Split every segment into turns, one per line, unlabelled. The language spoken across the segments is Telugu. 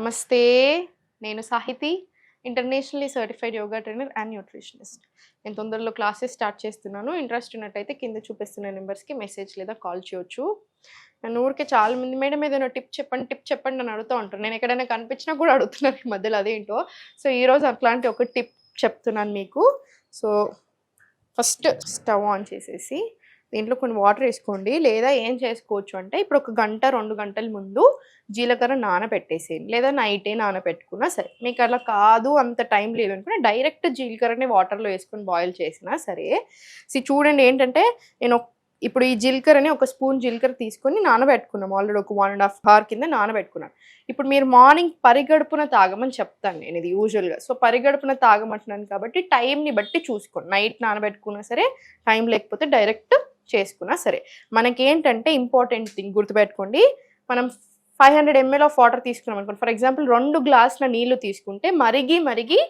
నమస్తే. నేను Sahithi, internationally certified yoga trainer and nutritionist. నేను తొందరలో క్లాసెస్ స్టార్ట్ చేస్తున్నాను. ఇంట్రెస్ట్ ఉన్నట్టయితే కింద చూపిస్తున్న నెంబర్స్‌కి మెసేజ్ లేదా కాల్ చేయొచ్చు. నన్ను ఊరికే చాలామంది మేడం ఏదైనా టిప్ చెప్పండి అని అడుగుతూ ఉంటారు. నేను ఎక్కడైనా కనిపించినా కూడా అడుగుతున్నారు ఈ మధ్యలో అదేంటో. సో, ఈరోజు అట్లాంటి ఒక టిప్ చెప్తున్నాను మీకు. సో, ఫస్ట్ స్టవ్ ఆన్ చేసేసి దీంట్లో కొన్ని వాటర్ వేసుకోండి. లేదా ఏం చేసుకోవచ్చు అంటే ఇప్పుడు ఒక గంట 2 గంటల ముందు జీలకర్ర నానబెట్టేసేయండి. లేదా నైటే నానబెట్టుకున్నా సరే. మీకు అలా కాదు అంత టైం లేదనుకుంటే డైరెక్ట్ జీలకర్రని వాటర్‌లో వేసుకొని బాయిల్ చేసినా సరే. చూడండి ఏంటంటే నేను ఇప్పుడు ఈ జీలకర్రని ఒక స్పూన్ జీలకర్ర తీసుకొని నానబెట్టుకున్నాం. ఆల్రెడీ ఒక 1 ½ అవర్ కింద నానబెట్టుకున్నాను. ఇప్పుడు మీరు మార్నింగ్ పరిగడుపున తాగమని చెప్తాను నేను ఇది యూజువల్‌గా. సో, పరిగడుపున తాగమంటున్నాను కాబట్టి టైంని బట్టి చూసుకోండి. నైట్ నానబెట్టుకున్నా సరే, టైం లేకపోతే డైరెక్ట్ చేసుకున్నా సరే. మనకేంటంటే ఇంపార్టెంట్ థింగ్ గుర్తుపెట్టుకోండి. మనం 500 ml ఆఫ్ వాటర్ తీసుకున్నాం అనుకోండి. ఫర్ ఎగ్జాంపుల్ 2 గ్లాసుల నీళ్లు తీసుకుంటే మరిగి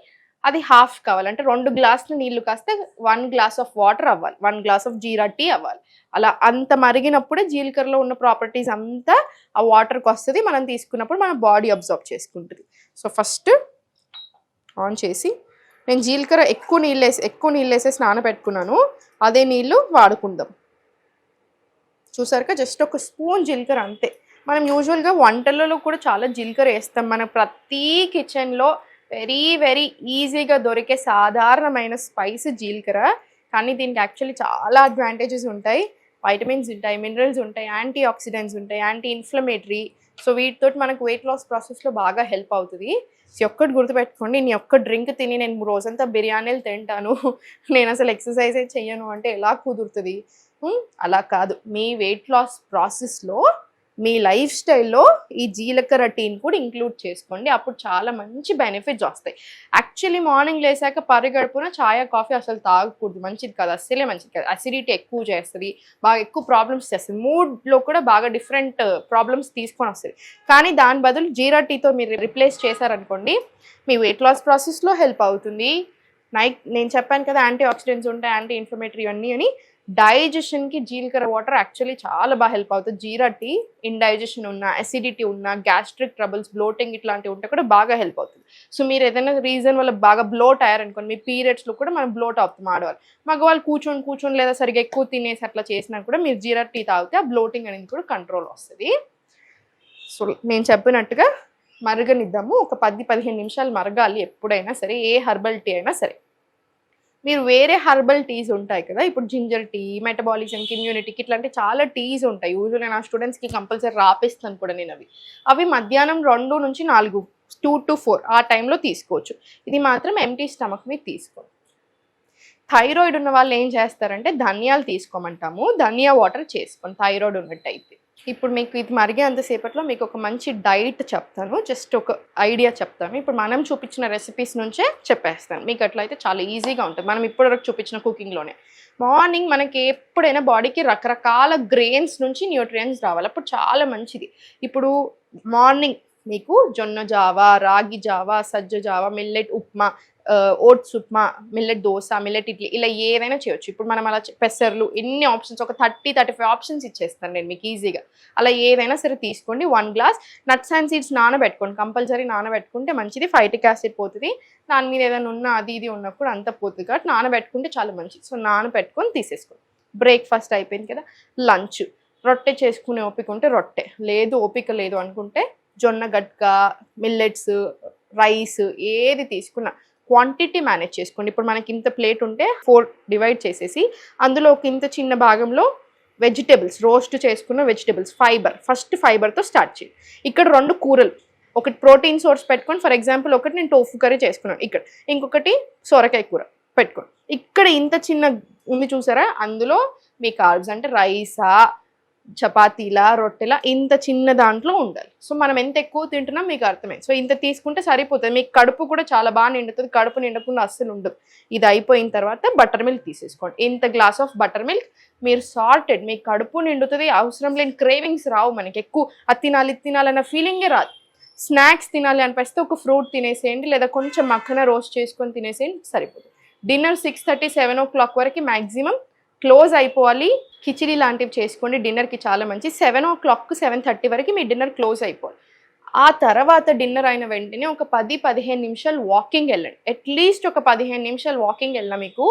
అది హాఫ్ కావాలి. అంటే 2 గ్లాసుల నీళ్లు కాస్తే 1 గ్లాస్ ఆఫ్ వాటర్ అవ్వాలి. 1 గ్లాస్ ఆఫ్ జీరా టీ అవ్వాలి. అలా అంత మరిగినప్పుడే జీలకర్రలో ఉన్న ప్రాపర్టీస్ అంతా ఆ వాటర్కి వస్తుంది. మనం తీసుకున్నప్పుడు మన బాడీ అబ్జర్వ్ చేసుకుంటుంది. సో, ఫస్ట్ ఆన్ చేసి నేను జీలకర్ర ఎక్కువ నీళ్ళు వేసేసి నానబెట్టుకున్నాను. అదే నీళ్ళు వాడుకుందాం. చూసారుగా జస్ట్ ఒక స్పూన్ జీలకర్ర అంతే. మనం యూజువల్గా వంటలలో కూడా చాలా జీలకర్ర వేస్తాం. మన ప్రతి కిచెన్లో వెరీ ఈజీగా దొరికే సాధారణమైన స్పైస్ జీలకర్ర. కానీ దీనికి యాక్చువల్లీ చాలా అడ్వాంటేజెస్ ఉంటాయి. వైటమిన్స్ ఉంటాయి, మినరల్స్ ఉంటాయి, యాంటీ ఆక్సిడెంట్స్ ఉంటాయి, యాంటీ ఇన్ఫ్లమేటరీ. సో, వీటితో మనకు వెయిట్ లాస్ ప్రాసెస్లో బాగా హెల్ప్ అవుతుంది. ఒక్కటి గుర్తుపెట్టుకోండి, నేను ఒక్క డ్రింక్ తిని నేను రోజంతా బిర్యానీలు తింటాను, నేను అసలు ఎక్సర్సైజే చెయ్యను అంటే ఎలా కుదురుతుంది? అలా కాదు. మీ వెయిట్ లాస్ ప్రాసెస్లో మీ లైఫ్ స్టైల్లో ఈ జీలకర్ర టీని కూడా ఇంక్లూడ్ చేసుకోండి. అప్పుడు చాలా మంచి బెనిఫిట్స్ వస్తాయి. యాక్చువల్లీ మార్నింగ్ లేసాక పరిగడుపున చాయ్ కాఫీ అసలు తాగకూడదు, మంచిది కాదు, అస్సలే మంచిది కాదు. అసిడిటీ ఎక్కువ చేస్తుంది, బాగా ఎక్కువ ప్రాబ్లమ్స్ చేస్తుంది, మూడ్లో కూడా బాగా డిఫరెంట్ ప్రాబ్లమ్స్ తీసుకొని వస్తుంది. కానీ దాని బదులు జీరా టీతో మీరు రిప్లేస్ చేశారనుకోండి, మీ వెయిట్ లాస్ ప్రాసెస్లో హెల్ప్ అవుతుంది. నేను చెప్పాను కదా యాంటీ ఆక్సిడెంట్స్ ఉంటాయి, యాంటీ ఇన్ఫ్లమేటరీ అన్నీ అని. డైజెషన్కి జీలకర్ర వాటర్ యాక్చువల్లీ చాలా బాగా హెల్ప్ అవుతుంది. జీరా టీ ఇండైజెషన్ ఉన్న, అసిడిటీ ఉన్న, గ్యాస్ట్రిక్ ట్రబుల్స్, బ్లోటింగ్ ఇట్లాంటివి ఉంటే కూడా బాగా హెల్ప్ అవుతుంది. సో, మీరు ఏదైనా రీజన్ వల్ల బాగా బ్లోట్ అయ్యారనుకోండి, మీ పీరియడ్స్లో కూడా మనం బ్లోట్ అవుతాం ఆడవాళ్ళు. మగవాళ్ళు కూర్చొని లేదా సరిగ్గా ఎక్కువ తినేసి అట్లా చేసినా కూడా మీరు జీరా టీ తాగితే ఆ బ్లోటింగ్ అనేది కూడా కంట్రోల్ వస్తుంది. సో, నేను చెప్పినట్టుగా మరగనిద్దాము. ఒక 10-15 నిమిషాలు మరగాలి ఎప్పుడైనా సరే, ఏ హెర్బల్ టీ అయినా సరే. మీరు వేరే హెర్బల్ టీస్ ఉంటాయి కదా, ఇప్పుడు జింజర్ టీ, మెటబాలిజంకి, ఇమ్యూనిటీకి ఇట్లాంటి చాలా టీస్ ఉంటాయి. యూజువల్లీ నా స్టూడెంట్స్కి కంపల్సరీ రాపిస్తాను కూడా నేను అవి మధ్యాహ్నం 2 నుంచి 4, 2 to 4 ఆ టైంలో తీసుకోవచ్చు. ఇది మాత్రం ఎంటీ స్టమక్ మీద తీసుకోండి. థైరాయిడ్ ఉన్న వాళ్ళు ఏం చేస్తారంటే ధనియాలు తీసుకోమంటాము, ధనియా వాటర్ చేసుకోండి థైరాయిడ్ ఉన్నట్టయితే. ఇప్పుడు మీకు ఇది మరిగే అంతసేపట్లో మీకు ఒక మంచి డైట్ చెప్తాను, జస్ట్ ఒక ఐడియా చెప్తాను. ఇప్పుడు మనం చూపించిన రెసిపీస్ నుంచే చెప్పేస్తాను. మీకు అట్లయితే చాలా ఈజీగా ఉంటుంది. మనం ఇప్పటివరకు చూపించిన కుకింగ్లోనే మార్నింగ్ మనకి ఎప్పుడైనా బాడీకి రకరకాల గ్రెయిన్స్ నుంచి న్యూట్రియంట్స్ రావాలి, అప్పుడు చాలా మంచిది. ఇప్పుడు మార్నింగ్ మీకు జొన్న జావా, రాగి జావా, సజ్జ జావా, millet upma, oats upma, millet dosa, millet idli, ఇలా ఏదైనా చేయొచ్చు. ఇప్పుడు మనం అలా పెసర్లు ఎన్ని ఆప్షన్స్, ఒక 30-35 ఆప్షన్స్ ఇచ్చేస్తాను నేను మీకు ఈజీగా. అలా ఏదైనా సరే తీసుకోండి. 1 గ్లాస్ నట్స్ అండ్ సీడ్స్ నానబెట్టుకోండి, కంపల్సరీ నానబెట్టుకుంటే మంచిది. ఫైటిక్ యాసిడ్ పోతుంది, దాని మీద ఏదైనా ఉన్నా అది ఇది ఉన్నప్పుడు అంత పోతుంది కాబట్టి నానబెట్టుకుంటే చాలా మంచిది. సో, నానబెట్టుకొని తీసేసుకోండి. బ్రేక్ఫాస్ట్ అయిపోయింది కదా, లంచ్. రొట్టె చేసుకునే ఓపిక ఉంటే రొట్టె, లేదు ఓపిక లేదు అనుకుంటే జొన్న గట్క, మిల్లెట్స్, రైస్ ఏది తీసుకున్నా క్వాంటిటీ మేనేజ్ చేసుకోండి. ఇప్పుడు మనకి ఇంత ప్లేట్ ఉంటే 4 డివైడ్ చేసేసి అందులో ఒక ఇంత చిన్న భాగంలో వెజిటేబుల్స్, రోస్ట్ చేసుకున్న వెజిటేబుల్స్, ఫస్ట్ ఫైబర్తో స్టార్ట్ చేయండి. ఇక్కడ 2 కూరలు, ఒకటి ప్రోటీన్ సోర్స్ పెట్టుకోండి. ఫర్ ఎగ్జాంపుల్ ఒకటి నేను టోఫు కర్రీ చేసుకున్నాను, ఇక్కడ ఇంకొకటి సొరకాయ కూర పెట్టుకోండి. ఇక్కడ ఇంత చిన్న ఉంది చూసారా, అందులో మీ కార్బ్స్ అంటే రైసా, చపాతీలా, రొట్టెలా ఇంత చిన్న దాంట్లో ఉండాలి. సో, మనం ఎంత ఎక్కువ తింటున్నాం మీకు అర్థమైంది. సో, ఇంత తీసుకుంటే సరిపోతుంది. మీకు కడుపు కూడా చాలా బాగా నిండుతుంది, కడుపు నిండకుండా అస్సలు ఉండదు. ఇది అయిపోయిన తర్వాత బటర్ మిల్క్ తీసేసుకోండి. ఇంత గ్లాస్ ఆఫ్ బటర్ మిల్క్. మీరు సార్టెడ్, మీకు కడుపు నిండుతుంది, అవసరం లేని క్రేవింగ్స్ రావు మనకి. ఎక్కువ అది తినాలన్న ఫీలింగే రాదు. స్నాక్స్ తినాలి అనిపిస్తే ఒక ఫ్రూట్ తినేసేయండి, లేదా కొంచెం మక్కన రోస్ట్ చేసుకొని తినేసేయండి, సరిపోతుంది. డిన్నర్ 6:30, 7 o'clock వరకు మ్యాక్సిమం క్లోజ్ అయిపోవాలి. కిచిడి లాంటివి చేసుకోండి, డిన్నర్కి చాలా మంచి. 7 o'clock, 7:30 వరకు మీ డిన్నర్ క్లోజ్ అయిపోవాలి. ఆ తర్వాత డిన్నర్ అయిన వెంటనే ఒక 10-15 నిమిషాలు వాకింగ్ వెళ్ళండి. అట్లీస్ట్ ఒక 15 నిమిషాలు వాకింగ్ వెళ్ళినా మీకు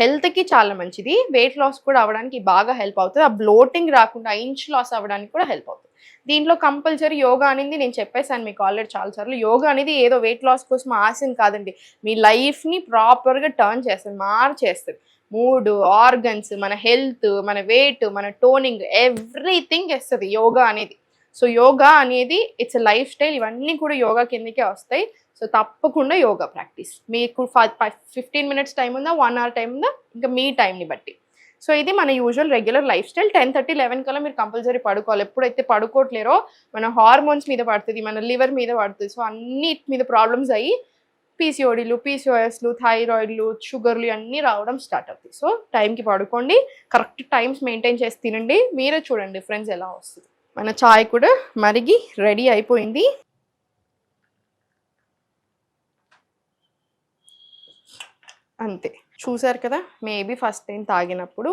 హెల్త్కి చాలా మంచిది. వెయిట్ లాస్ కూడా అవ్వడానికి బాగా హెల్ప్ అవుతుంది. ఆ బ్లోటింగ్ రాకుండా ఇంచ్ లాస్ అవ్వడానికి కూడా హెల్ప్ అవుతుంది. దీంట్లో కంపల్సరీ యోగా అనేది నేను చెప్పేసాను మీకు ఆల్రెడీ చాలాసార్లు. యోగా అనేది ఏదో వెయిట్ లాస్ కోసం ఆశం కాదండి. మీ లైఫ్ని ప్రాపర్గా టర్న్ చేస్తుంది, మార్చేస్తుంది. మూడ్, ఆర్గన్స్, మన హెల్త్, మన వెయిట్, మన టోనింగ్ ఎవ్రీథింగ్ ఇస్తుంది యోగా అనేది. సో యోగా అనేది ఇట్స్ లైఫ్ స్టైల్. ఇవన్నీ కూడా యోగా కిందకే వస్తాయి. సో తప్పకుండా యోగా ప్రాక్టీస్. మీకు 15 మినిట్స్ టైం ఉందా, 1 అవర్ టైం ఉందా, ఇంకా మీ టైంని బట్టి. సో ఇది మన యూజువల్ రెగ్యులర్ లైఫ్ స్టైల్. 10:30, 11 కల్లా మీరు కంపల్సరీ పడుకోవాలి. ఎప్పుడైతే పడుకోవట్లేరో మన హార్మోన్స్ మీద పడుతుంది, మన లివర్ మీద పడుతుంది. సో అన్నిటి మీద ప్రాబ్లమ్స్ అయ్యి పీసీఓడీలు, పీసీఓఎస్లు, థైరాయిడ్లు, షుగర్లు అన్నీ రావడం స్టార్ట్ అవుతాయి. సో టైంకి పడుకోండి, కరెక్ట్ టైమ్స్ మెయింటైన్ చేసి తినండి. మీరే చూడండి డిఫరెన్స్ ఎలా వస్తుంది. మన చాయ్ కూడా మరిగి రెడీ అయిపోయింది. అంతే, చూసారు కదా. మేబీ ఫస్ట్ టైం తాగినప్పుడు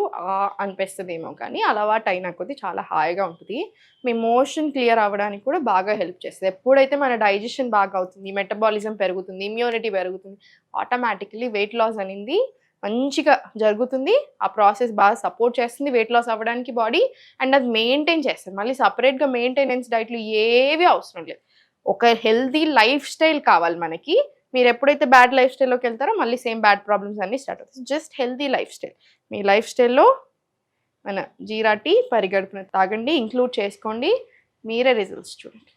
అనిపిస్తుందేమో, కానీ అలవాటు అయినా కొద్దీ చాలా హాయిగా ఉంటుంది. మీ మోషన్ క్లియర్ అవ్వడానికి కూడా బాగా హెల్ప్ చేస్తుంది. ఎప్పుడైతే మన డైజెషన్ బాగా అవుతుంది, మెటబాలిజం పెరుగుతుంది, ఇమ్యూనిటీ పెరుగుతుంది, ఆటోమేటికలీ వెయిట్ లాస్ అనేది మంచిగా జరుగుతుంది. ఆ ప్రాసెస్ బాగా సపోర్ట్ చేస్తుంది వెయిట్ లాస్ అవ్వడానికి బాడీ. అండ్ అది మెయింటైన్ చేస్తుంది. మళ్ళీ సపరేట్గా మెయింటెనెన్స్ డైట్లు ఏవి అవసరం లేదు. ఒక హెల్తీ లైఫ్ స్టైల్ కావాలి మనకి. మీరు ఎప్పుడైతే బ్యాడ్ లైఫ్ స్టైల్లోకి వెళ్తారో మళ్ళీ సేమ్ బ్యాడ్ ప్రాబ్లమ్స్ అన్నీ స్టార్ట్ అవుతాయి. Just healthy lifestyle. మీ లైఫ్ స్టైల్లో మన జీరా టీ పరిగడుపున తాగండి, ఇంక్లూడ్ చేసుకోండి. మీరే రిజల్ట్స్ చూడండి.